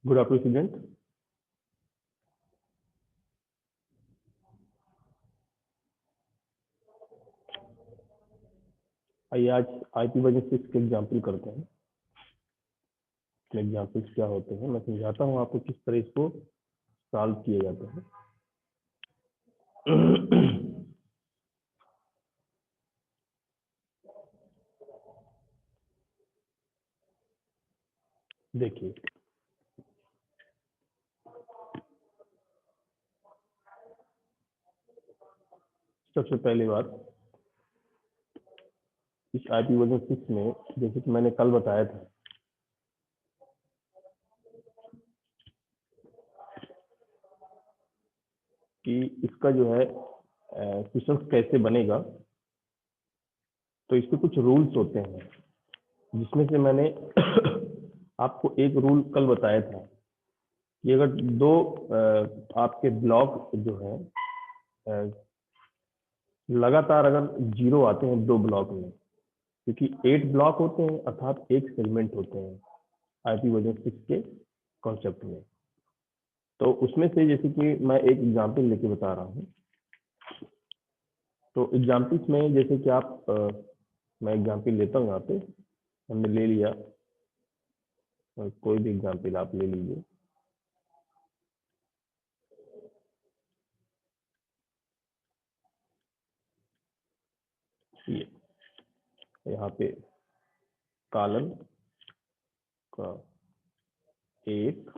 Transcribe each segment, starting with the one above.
Good afternoon student. आइए आज IPv6 के एग्जाम्पल करते हैं। एग्जाम्पल्स क्या होते हैं मैं समझाता हूँ आपको किस तरह इसको सॉल्व किए जाते हैं। देखिए सबसे पहली बात, इस IPv6 में जैसे कि मैंने कल बताया था कि इसका जो है सिस्टम कैसे बनेगा, तो इसके कुछ रूल्स होते हैं जिसमें से मैंने आपको एक रूल कल बताया था कि अगर दो आपके ब्लॉक जो है लगातार अगर 0 आते हैं दो ब्लॉक में, क्योंकि 8 ब्लॉक होते हैं अर्थात एक सेगमेंट होते हैं IPv6 के कॉन्सेप्ट में। तो उसमें से जैसे कि मैं एक एग्जांपल लेके बता रहा हूँ। तो एग्जांपल्स में जैसे कि आप मैं एग्जांपल लेता हूँ, यहाँ पे हमने ले लिया, कोई भी एग्जांपल आप ले लीजिए। ये यहाँ पे कॉलम का 8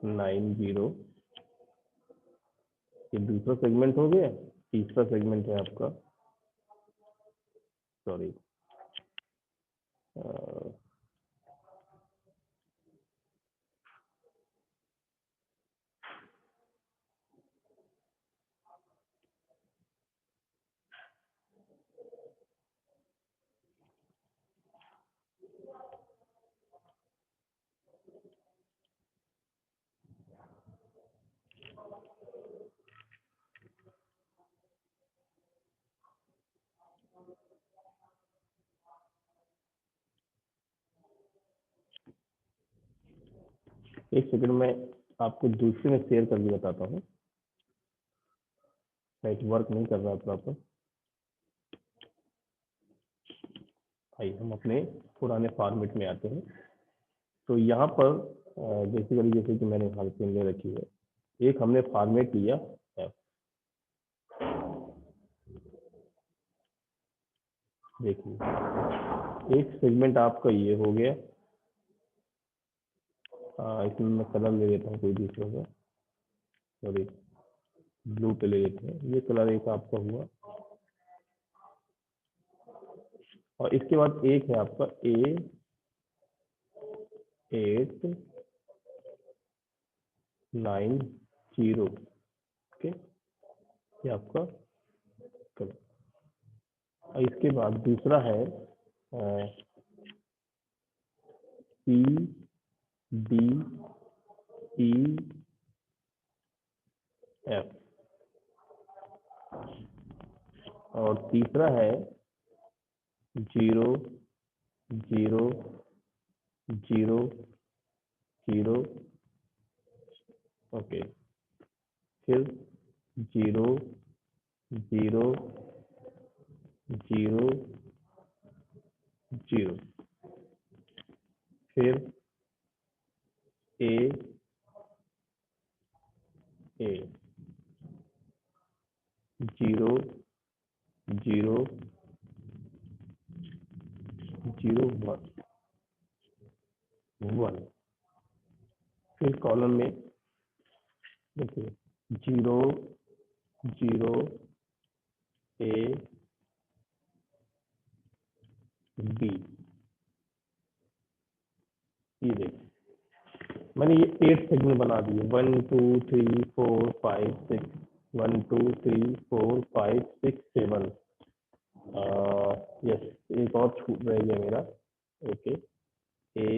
9 0 ये दूसरा सेगमेंट हो गया। तीसरा सेगमेंट है आपका, सॉरी, एक सेकंड में आपको दूसरे में शेयर करके बताता हूँ। नेटवर्क नहीं कर रहा प्रॉपर। आइए हम अपने पुराने फॉर्मेट में आते हैं। तो यहाँ पर बेसिकली जैसे कि मैंने हाल पे ले रखी है, एक हमने फॉर्मेट लिया F। देखिए एक सेगमेंट आपका ये हो गया। इसमें मैं कलर ले लेता हूँ कोई दूसरा का, सॉरी ब्लू पे ले लेते हैं। ये कलर एक आपका हुआ, और इसके बाद एक है आपका A8 9 0। ओके, ये आपका कलर। और इसके बाद दूसरा है CDEF, और तीसरा है 0 0 0 0। ओके, फिर 0 0 0 0, फिर A 0 0 0 1। फिर कॉलम में देखिए 0 0 A B। ये देखिए मैंने ये 8 सेगमेंट बना दिए, 1 2 3 4 5 6, 1 2 3 4 5 6 7। यस, एक और छूट रह गया मेरा। Okay, A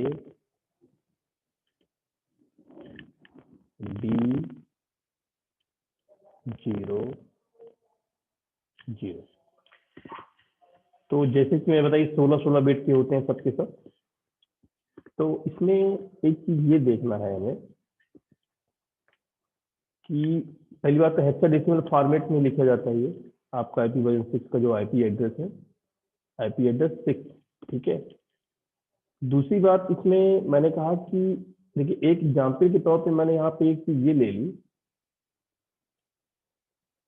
B 0 0। तो जैसे कि मैं बताइए 16 बिट के होते हैं सबके सब। तो इसमें एक चीज ये देखना है हमें कि पहली बात तो हेक्साडेसिमल फॉर्मेट में लिखा जाता है ये आपका IPv6 का जो आईपी एड्रेस है, आईपी एड्रेस 6, ठीक है। दूसरी बात इसमें मैंने कहा कि देखिए एक एग्जाम्पल के तौर पे मैंने यहाँ पे एक चीज ये ले ली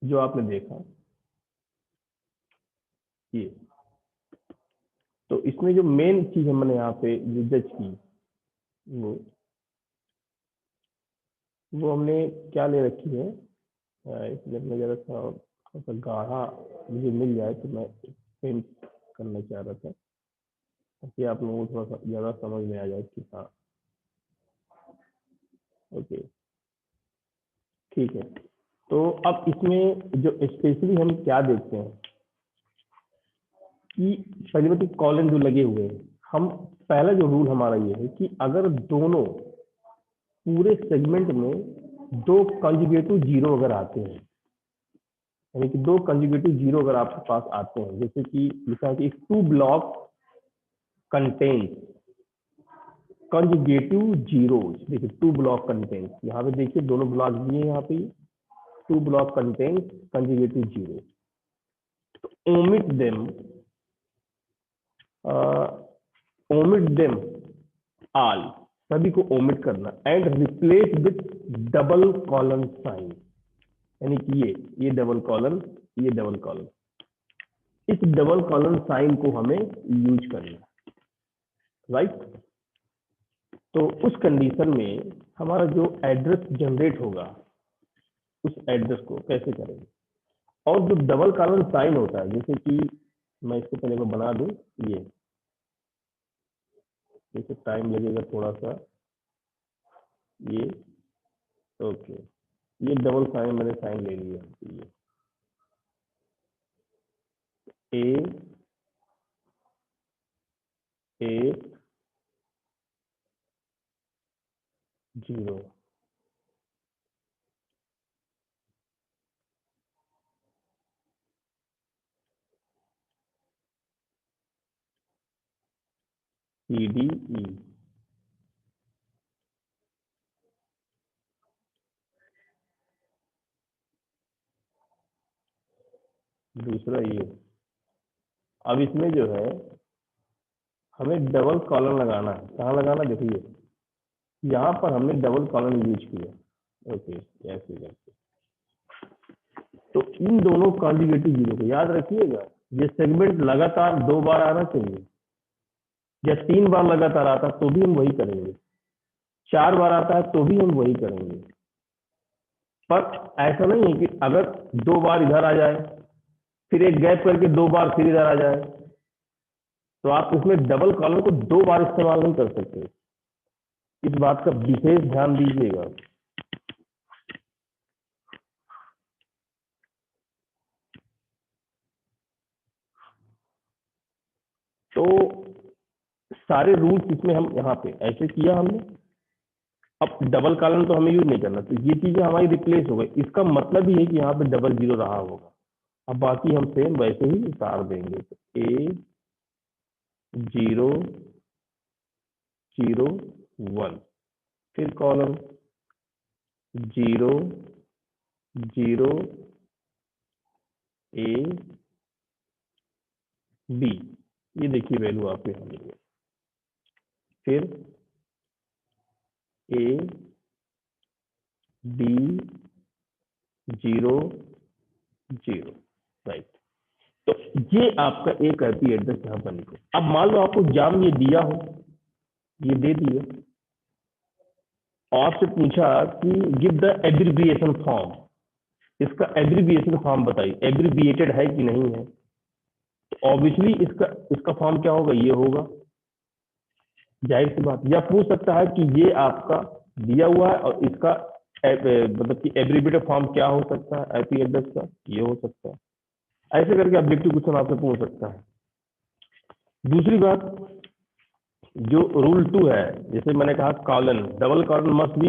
जो आपने देखा ये। तो इसमें जो मेन चीज हमने यहाँ पे जो जज की वो हमने क्या ले रखी है, इसमें मैं जरा सा गाढ़ा मुझे मिल जाए तो मैं पेंट करना चाह रहा था ताकि आप लोगों को थोड़ा सा ज़्यादा समझ में आ जाए कि हाँ ओके ठीक है। तो अब इसमें जो स्पेशली हम क्या देखते हैं कि पहली बात कॉलन जो लगे हुए हैं, हम पहला जो रूल हमारा ये है कि अगर दोनों पूरे सेगमेंट में दो कंजुगेटिव जीरो अगर आते हैं, यानी कि दो कंजुगेटिव जीरो अगर आपके पास आते हैं, जैसे कि लिखा है कि 2 ब्लॉक कंटेन कंजुगेटिव जीरोस। देखिए 2 ब्लॉक कंटेन, यहाँ पे देखिए दोनों ब्लॉक दिए यहाँ पे 2 ब्लॉक कंटेन कंजुगेटिव जीरो। तो ओमिट देम ऑल, सभी को ओमिट करना and replace with double colon sign, यानी कि ये डबल कॉलन, ये डबल कॉलन, इस डबल कॉलन साइन को हमें यूज करना, राइट। तो उस कंडीशन में हमारा जो एड्रेस जनरेट होगा उस एड्रेस को कैसे करेंगे, और जो डबल कॉलन साइन होता है, जैसे कि मैं इसको पहले को बना दूं, ये जैसे टाइम लगेगा थोड़ा सा, ये ओके, ये डबल साइन मैंने साइन ले लिया, ये ए 0 CDE, दूसरा ये। अब इसमें जो है हमें डबल कॉलन लगाना है, कहाँ लगाना, देखिए यहाँ पर हमने डबल कॉलन यूज किया, ओके ऐसे करके। तो इन दोनों कॉन्जुगेटिव जीरो को याद रखिएगा, ये सेगमेंट लगातार 2 बार आना चाहिए, या 3 बार लगातार आता तो भी हम वही करेंगे, 4 बार आता है तो भी हम वही करेंगे। पर ऐसा नहीं है कि अगर 2 बार इधर आ जाए फिर एक गैप करके 2 बार फिर इधर आ जाए, तो आप इसमें डबल कॉलन को 2 बार इस्तेमाल नहीं कर सकते, इस बात का विशेष ध्यान दीजिएगा। तो सारे रूल्स इसमें हम यहाँ पे ऐसे किया हमने। अब डबल कॉलन तो हमें यूज नहीं करना, तो ये चीजें हमारी रिप्लेस हो गई, इसका मतलब ही है कि यहाँ पे डबल जीरो रहा होगा। अब बाकी हम सेम वैसे ही उतार देंगे, तो A 0 0 1, फिर कॉलम 0 0 A B, ये देखिए वैल्यू आपके यहाँ मिल गई, फिर A B 0 0, राइट। तो ये आपका एक आईपी एड्रेस यहाँ पर लिखो। अब मान लो आपको एग्जाम ये दिया हो, ये दे दिए, और आपसे पूछा कि गिव द एब्रिविएशन फॉर्म, इसका एब्रिविएशन फॉर्म बताइए, एब्रिविएटेड है कि नहीं है। तो ऑब्वियसली इसका फॉर्म क्या होगा, ये होगा, जाहिर सी बात। या पूछ सकता है कि ये आपका दिया हुआ है और इसका मतलब कि एब्रिविएटेड फॉर्म क्या हो सकता है आईपी एड्रेस का, ये हो सकता है। ऐसे करके ऑब्जेक्टिव क्वेश्चन आपसे पूछ सकता है। दूसरी बात, जो रूल 2 है, जैसे मैंने कहा colon, double colon must be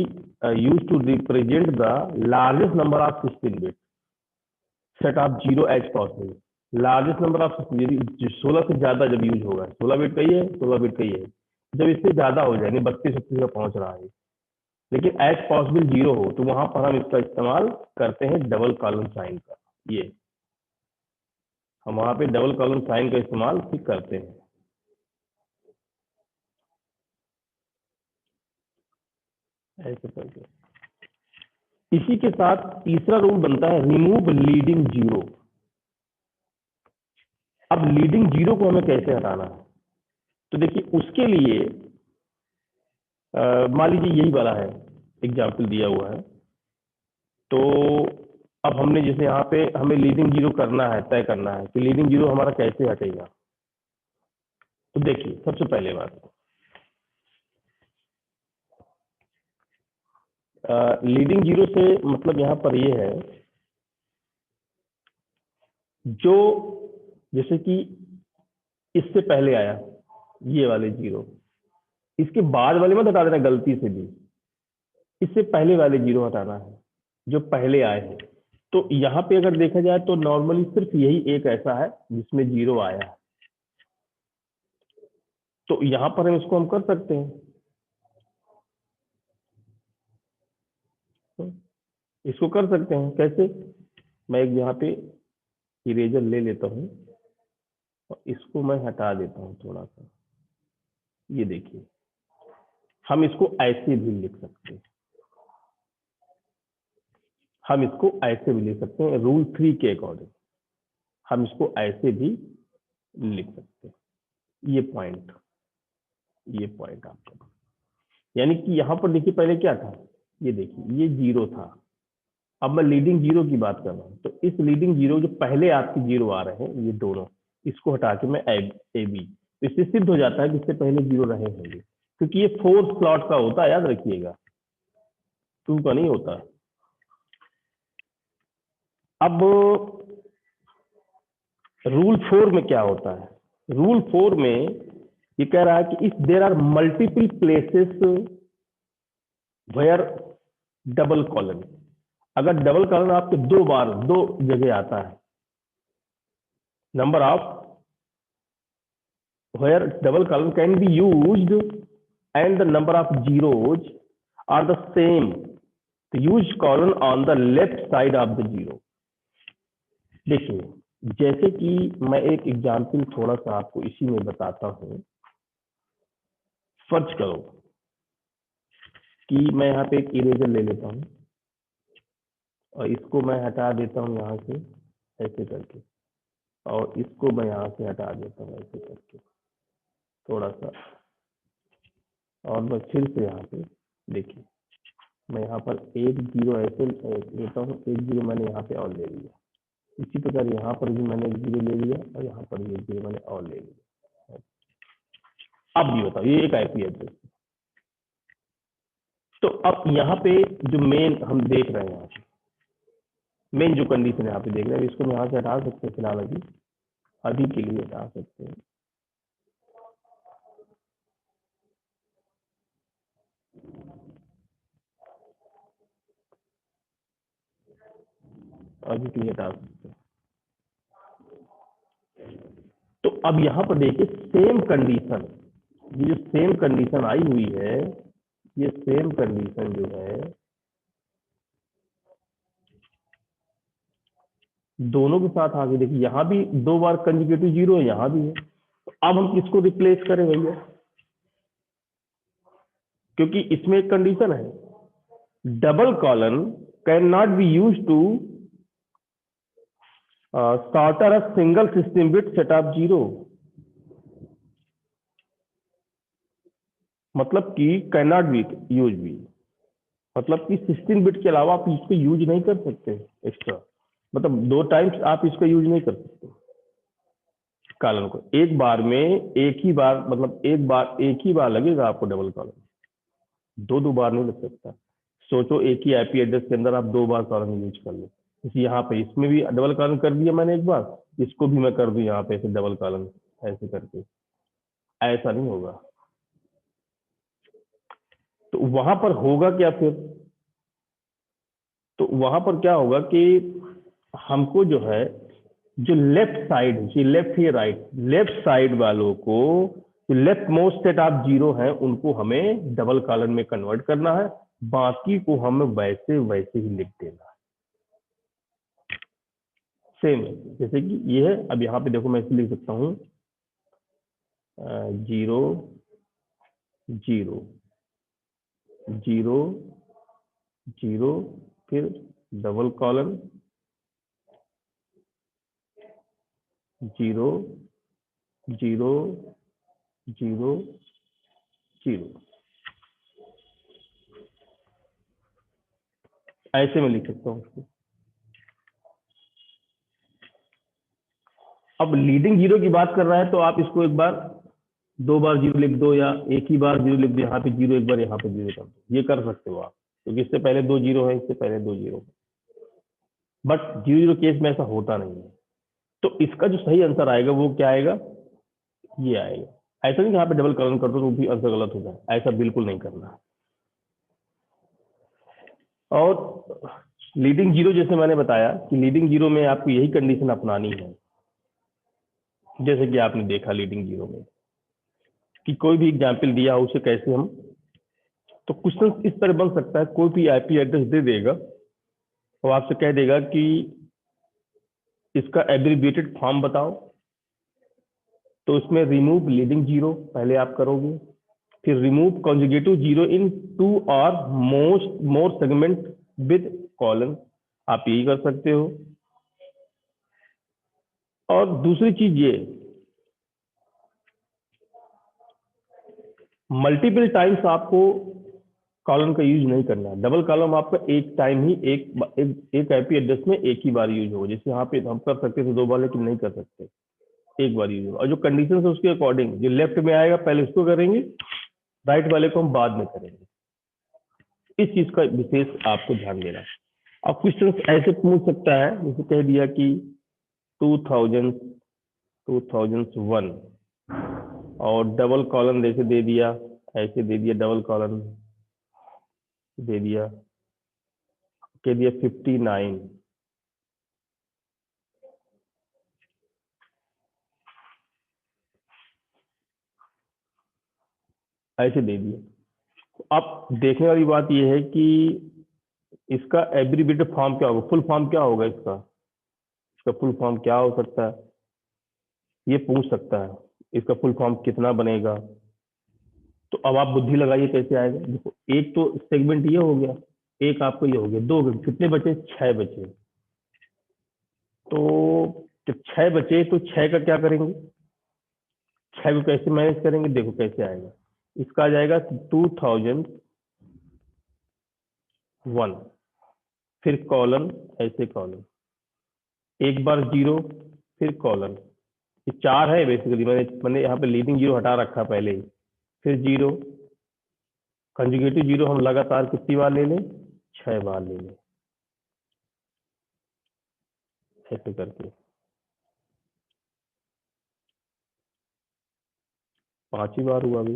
use to represent the largest number of 16 bit, set of 0 as possible. Largest number of, यदि 16 से ज्यादा जब यूज होगा, 16 बिट का ही है, 16 बिट का ही है, जब इससे ज्यादा हो जाए, 32 का पहुंच रहा है, लेकिन एज पॉसिबल 0 हो, तो वहां पर हम इसका इस्तेमाल करते हैं डबल कॉलम साइन का। ये हम वहां पे डबल कॉलम साइन का इस्तेमाल भी करते हैं, ऐसे करके। इसी के साथ तीसरा रूल बनता है रिमूव लीडिंग जीरो। अब लीडिंग जीरो को हमें कैसे हटाना है, तो देखिए उसके लिए मान लीजिए यही वाला है, एग्जाम्पल दिया हुआ है, तो अब हमने जैसे यहाँ पे हमें लीडिंग जीरो करना है, तय करना है कि लीडिंग जीरो हमारा कैसे हटेगा। तो देखिए सबसे पहले बात, लीडिंग जीरो से मतलब यहाँ पर ये है, जो जैसे कि इससे पहले आया ये वाले जीरो, इसके बाद वाले मत हटा देना गलती से भी, इससे पहले वाले जीरो हटाना है जो पहले आए हैं। तो यहाँ पे अगर देखा जाए तो नॉर्मली सिर्फ यही एक ऐसा है जिसमें जीरो आया है, तो यहाँ पर हम इसको हम कर सकते हैं, तो इसको कर सकते हैं कैसे। मैं एक यहाँ पे इरेजर ले लेता हूँ और इसको मैं हटा देता हूँ थोड़ा सा। ये देखिए हम इसको ऐसे भी लिख सकते हैं, हम इसको ऐसे भी लिख सकते हैं, रूल 3 के अकॉर्डिंग हम इसको ऐसे भी लिख सकते हैं। ये पॉइंट आपका, यानी कि यहां पर देखिए पहले क्या था, ये देखिए ये जीरो था, अब मैं लीडिंग जीरो की बात कर रहा हूं, तो इस लीडिंग जीरो जो पहले आपके जीरो आ रहे हैं ये दोनों, इसको हटा के मैं ए बी, तो इससे सिद्ध हो जाता है कि इससे पहले जीरो रहे होंगे, क्योंकि ये 4 स्लॉट का होता है, याद रखिएगा, 2 का नहीं होता। अब रूल 4 में क्या होता है, रूल 4 में ये कह रहा है कि if there are multiple places where double colon, अगर डबल कॉलन आपके दो बार दो जगह आता है, number of where double colon can be used and the number of zeros are the same, तो use colon on the left side of the zero. देखिए जैसे कि मैं एक एग्जाम्पल थोड़ा सा आपको इसी में बताता हूं, फर्ज करो कि मैं यहाँ पे एक इरेजर ले लेता हूँ और इसको मैं हटा देता हूँ यहाँ से ऐसे करके, और इसको मैं यहाँ से हटा देता हूँ ऐसे करके थोड़ा सा, और मैं फिर से यहाँ पे देखिए मैं यहाँ पर एक जीरो ऐसे लेता हूँ, एक जीरो मैंने यहाँ पे और ले लिया, इसी प्रकार यहाँ पर भी मैंने एक जीरो ले लिया और यहाँ पर भी एक जीरो मैंने और ले लिया। अब भी बताओ ये एक आईपी एड्रेस, तो अब यहाँ पे जो मेन हम देख रहे हैं, यहाँ पे मेन जो कंडीशन यहाँ पे देख रहे हैं, इसको हम यहाँ से हटा सकते हैं, फिलहाल अभी के लिए हटा सकते हैं। अभी के लिए हटा सकते हैं। तो अब यहाँ पर देखिए सेम कंडीशन, ये जो सेम कंडीशन आई हुई है, ये सेम कंडीशन जो है दोनों के साथ आगे देखिए, यहाँ भी दो बार कंजुगेटिव जीरो है, यहाँ भी है, तो अब हम किसको रिप्लेस करें भैया, क्योंकि इसमें एक कंडीशन है double colon can not be use to shorten a single system bit set of zero, मतलब कि can not be use be, मतलब कि 16 बिट के अलावा आप इसको यूज नहीं कर सकते एक्स्ट्रा, मतलब 2 टाइम्स आप इसका यूज नहीं कर सकते कॉलम को, एक बार में एक ही बार, मतलब एक ही बार लगेगा आपको डबल कॉलम, दो बार नहीं लग सकता। सोचो एक ही आईपी एड्रेस के अंदर आप 2 बार कॉलम यूज कर लो, इसी यहाँ पे इसमें भी डबल कॉलम कर दिया मैंने एक बार, इसको भी मैं कर दूं यहाँ पे ऐसे डबल कॉलम ऐसे करके, ऐसा नहीं होगा। तो वहां पर होगा क्या फिर, तो वहां पर क्या होगा कि हमको जो है जो लेफ्ट साइड, ये लेफ्ट ही राइट, लेफ्ट साइड वालों को, जो left most set of zero है उनको हमें डबल कॉलन में कन्वर्ट करना है, बाकी को हमें वैसे वैसे ही लिख देना है। सेम है जैसे कि ये है। अब यहाँ पे देखो मैं इसे लिख सकता हूँ 0 0 0 0 फिर डबल कॉलन 0 0 0 0, ऐसे मैं लिख सकता हूँ उसको। अब लीडिंग जीरो की बात कर रहा है तो आप इसको एक बार 2 बार जीरो लिख दो, या एक ही बार जीरो लिख दो, यहाँ पे जीरो एक बार, यहाँ पे जीरो कर दो, ये कर सकते हो आप, क्योंकि इससे पहले 2 जीरो है, इससे पहले 2 जीरो है। बट जीरो जीरो केस में ऐसा होता नहीं है। तो इसका जो सही आंसर आएगा वो क्या आएगा, ये आएगा। ऐसा नहीं कि यहाँ पे डबल कॉलन कर दो तो भी आंसर गलत हो जाए, ऐसा बिल्कुल नहीं करना। और लीडिंग जीरो जैसे मैंने बताया कि लीडिंग जीरो में आपको यही कंडीशन अपनानी है, जैसे कि आपने देखा लीडिंग जीरो में कि कोई भी एग्जाम्पल दिया उसे कैसे हम, तो क्वेश्चन इस तरह बन सकता है, कोई भी आईपी एड्रेस दे देगा और आपसे कह देगा कि इसका एब्रिविएटेड फॉर्म बताओ, तो इसमें रिमूव लीडिंग जीरो पहले आप करोगे, फिर रिमूव कॉन्जुगेटिव जीरो इन 2 और मोर सेगमेंट विद कॉलन, आप यही कर सकते हो। और दूसरी चीज ये, मल्टीपल टाइम्स आपको कॉलम का यूज नहीं करना है। डबल कॉलम आपका एक टाइम ही एक आईपी एड्रेस में एक ही बार यूज हो, जैसे यहाँ पे हम कर सकते थे 2 बार, लेकिन नहीं कर सकते, एक बार यूज हो। और जो कंडीशन है उसके अकॉर्डिंग, जो लेफ्ट में आएगा पहले उसको करेंगे, राइट वाले को हम बाद में करेंगे। इस चीज का विशेष आपको ध्यान देना है। अब क्वेश्चन ऐसे पूछ सकता है, जैसे कह दिया कि 2001 और डबल कॉलन जैसे दे दिया, ऐसे दे दिया, डबल कॉलन दे दिया, कह दिया 59, ऐसे दे दिया। अब देखने वाली बात यह है कि इसका एब्रीविएटेड फॉर्म क्या होगा, फुल फॉर्म क्या होगा इसका फुल फॉर्म क्या हो सकता है, ये पूछ सकता है। इसका फुल फॉर्म कितना बनेगा, तो अब आप बुद्धि लगाइए कैसे आएगा। देखो एक तो सेगमेंट ये हो गया, एक आपको ये हो गया, 2 कितने बचे, 6 बचे। तो जब 6 बचे तो 6 का क्या करेंगे, 6 को कैसे मैनेज करेंगे, देखो कैसे आएगा। इसका आ जाएगा 2001, फिर कॉलन, ऐसे कॉलन, एक बार जीरो, फिर कॉलन, ये 4 है बेसिकली, मैंने यहाँ पे लीडिंग जीरो हटा रखा पहले ही, फिर जीरो, कंजुगेटिव जीरो हम लगातार कितनी बार ले लें, 6 बार ले लें, ऐसे करके 5 ही बार हुआ अभी,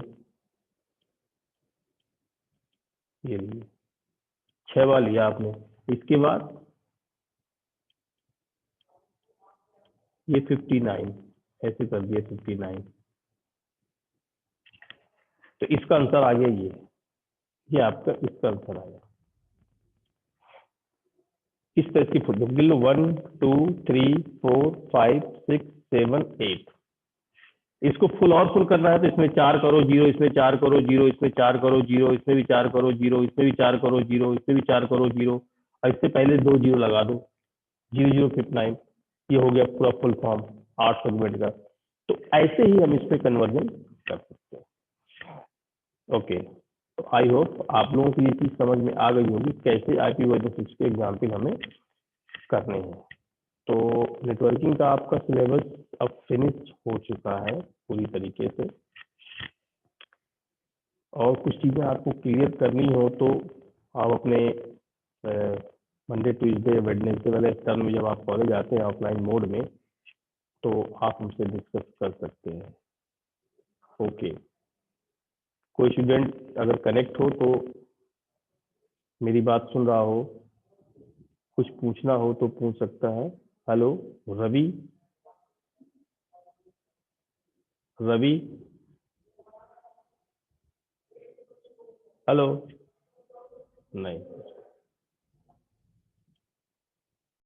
ये लिए 6 बार लिया आपने। इसके बाद ये 59, ऐसे कर दिया 59, तो इसका आंसर आ गया ये आपका इसका आंसर आया। इस तरह की फुट गिन लो, 1 2 3 4 5 6 7 8। इसको फुल और फुल करना है तो इसमें 4 करो जीरो, इसमें 4 करो जीरो, इसमें 4 करो जीरो, इसमें भी 4 करो जीरो, इसमें भी 4 करो जीरो, इसमें भी 4 करो जीरो, और इससे पहले 2 जीरो लगा दो, 0059। ये हो गया पूरा फुल फॉर्म 8 सेगमेंट का। तो ऐसे ही हम इस पे कन्वर्जन कर सकते हैं। ओके, तो आई होप आप लोगों को ये चीज समझ में आ गई होगी कैसे IPv6 के एग्जाम्पल हमें करने हैं। तो नेटवर्किंग का आपका सिलेबस अब फिनिश हो चुका है पूरी तरीके से, और कुछ चीज़ें आपको क्लियर करनी हो तो आप अपने मंडे ट्यूसडे वेडनेसडे वाले टर्म में जब आप कॉलेज आते हैं ऑफलाइन मोड में, तो आप हमसे डिस्कस कर सकते हैं। ओके, कोई स्टूडेंट अगर कनेक्ट हो तो मेरी बात सुन रहा हो, कुछ पूछना हो तो पूछ सकता है, हेलो रवि, रवि, हेलो, नहीं।